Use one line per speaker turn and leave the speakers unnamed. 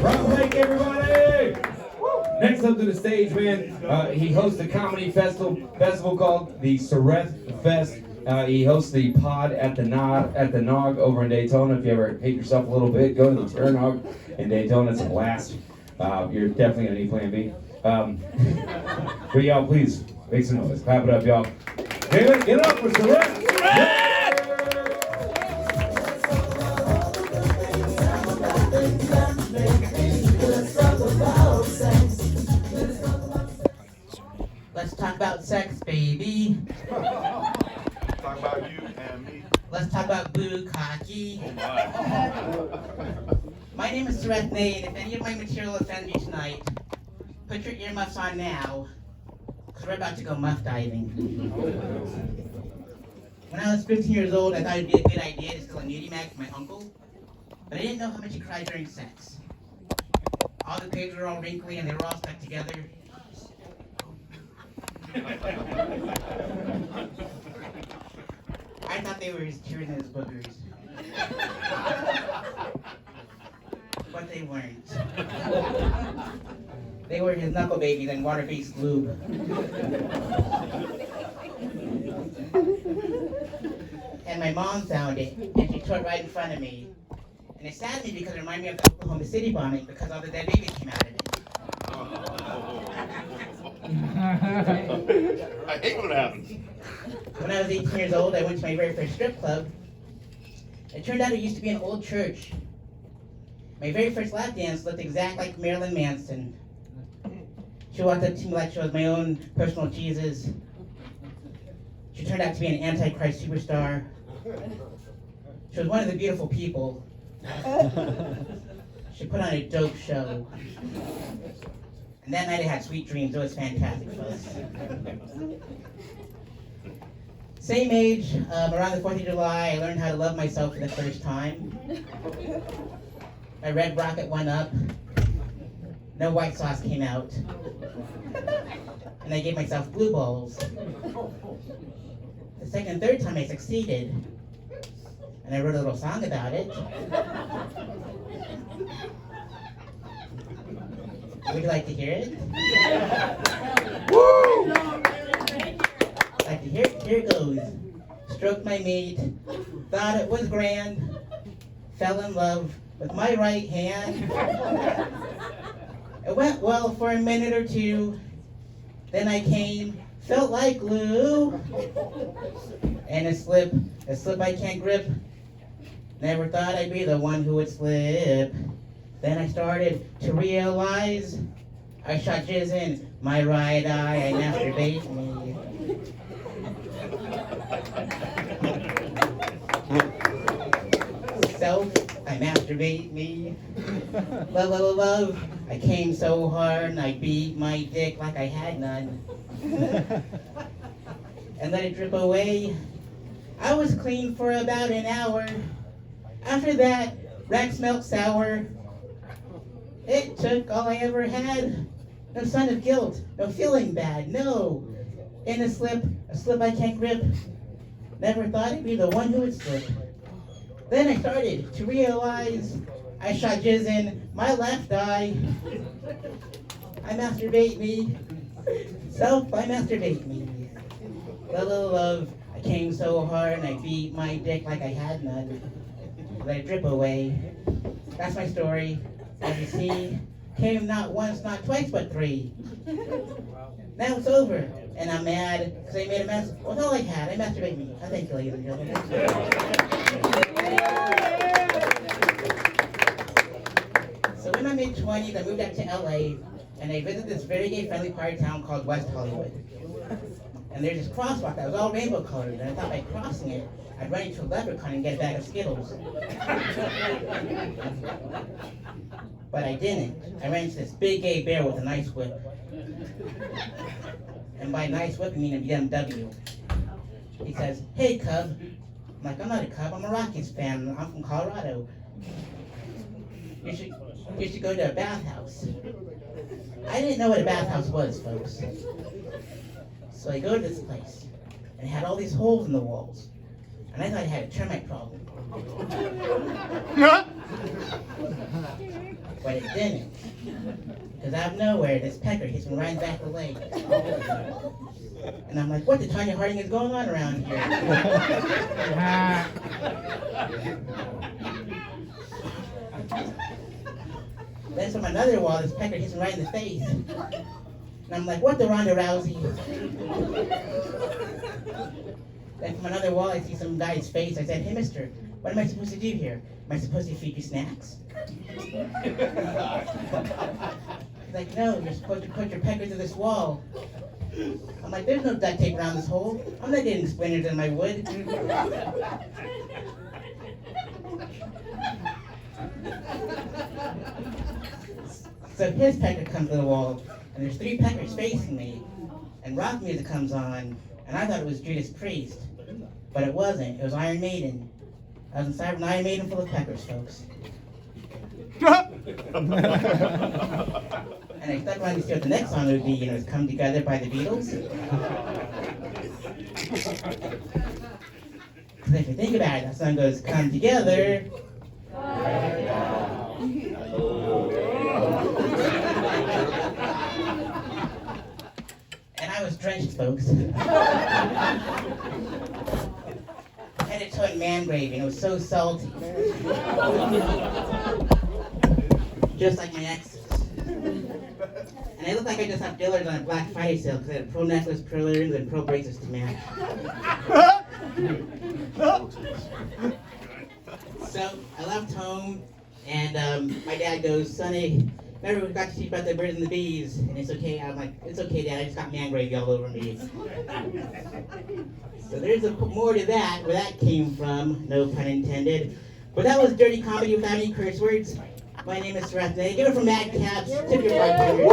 Round Lake, everybody! Next up to the stage, man, he hosts a comedy festival called the Sereth Fest. He hosts the Pod at the Nog over in Daytona. If you ever hate yourself a little bit, go to the Turnog in Daytona. It's a blast. You're definitely gonna need Plan B. But y'all, please make some noise. Clap it up, y'all. Get it up for Sereth!
Let's talk about sex, baby.
Talk about you and me.
Let's talk about bukkake.
Oh
My name is Sereth Nay, and if any of my material offends you tonight, put your earmuffs on now, because we're about to go muff diving. When I was 15 years old, I thought it'd be a good idea to steal a nudie mag from my uncle, but I didn't know how much he cried during sex. All the pages were all wrinkly and they were all stuck together. I thought they were his tears and his boogers. But they weren't. They were his knuckle babies and water-based lube. And my mom found it, and she threw it right in front of me. And it saddened me because it reminded me of the Oklahoma City bombing because all the dead babies came out of it.
I hate when it happens.
When I was 18 years old, I went to my very first strip club. It turned out it used to be an old church. My very first lap dance looked exactly like Marilyn Manson. She walked up to me like she was my own personal Jesus. She turned out to be an Antichrist superstar. She was one of the beautiful people. She put on a dope show. And that night I had sweet dreams. It was fantastic for us. Same age, around the 4th of July, I learned how to love myself for the first time. My red rocket went up. No white sauce came out. And I gave myself blue balls. The second and third time I succeeded. And I wrote a little song about it. Would you like to hear it?
Woo!
Like to hear it? Here it goes. Stroked my mate, thought it was grand, fell in love with my right hand. It went well for a minute or two, then I came, felt like glue, and a slip I can't grip. Never thought I'd be the one who would slip. Then I started to realize I shot jizz in my right eye. I masturbate me. Self, I masturbate me. Love, love, love. I came so hard and I beat my dick like I had none. And let it drip away. I was clean for about an hour. After that, rack smelled sour. It took all I ever had. No sign of guilt, no feeling bad, no. In a slip I can't grip. Never thought I'd be the one who would slip. Then I started to realize I shot jizz in my left eye. I masturbate me. Self, I masturbate me. Love, love, love. I came so hard and I beat my dick like I had none. Let it drip away. That's my story. As you see, came not once, not twice, but 3. Now it's over, and I'm mad because I made a mess with all I had. I masturbate me. I thank you, ladies and gentlemen. So in my mid-20s, I moved out to LA, and I visited this very gay-friendly part of town called West Hollywood. And there's this crosswalk that was all rainbow colored, and I thought by crossing it, I'd run into a leprechaun and get a bag of Skittles. But I didn't. I ran into this big gay bear with a nice whip. And by nice whip, I mean a BMW. He says, "Hey, cub." I'm like, "I'm not a cub, I'm a Rockies fan. I'm from Colorado. You should go to a bathhouse." I didn't know what a bathhouse was, folks. So I go to this place, and it had all these holes in the walls. and I thought I had a termite problem. But it didn't. Because out of nowhere, this pecker hits me right in the back of the leg. And I'm like, what the Tanya Harding is going on around here? Then from another wall, this pecker hits me right in the face. And I'm like, what the Ronda Rousey? Then from another wall, I see some guy's face. I said, hey, mister, what am I supposed to do here? Am I supposed to feed you snacks? He's like, no, you're supposed to put your pecker to this wall. I'm like, there's no duct tape around this hole. I'm not getting splinters in my wood. So his pecker comes to the wall, and there's 3 peckers facing me, and rock music comes on, and I thought it was Judas Priest, but it wasn't. It was Iron Maiden. I was inside of an Iron Maiden full of peckers, folks. And I stuck around to see what the next song would be, it's Come Together by the Beatles. Because if you think about it, that song goes, come together. And I was drenched, folks. Headed to a man grave, and it was so salty. Just like my exes. And I looked like I just had dillers on a Black Friday sale because I had pro necklace, pro earrings, and pro bracelets to match. So I left home, and my dad goes, Sonny, remember we got to teach about the birds and the bees, and it's okay. I'm like, it's okay, Dad, I just got man gravy all over me. So there's more to that, where that came from, no pun intended. But that was dirty comedy without any curse words. My name is Sarath. Give it from Madcaps. Tip your bartender.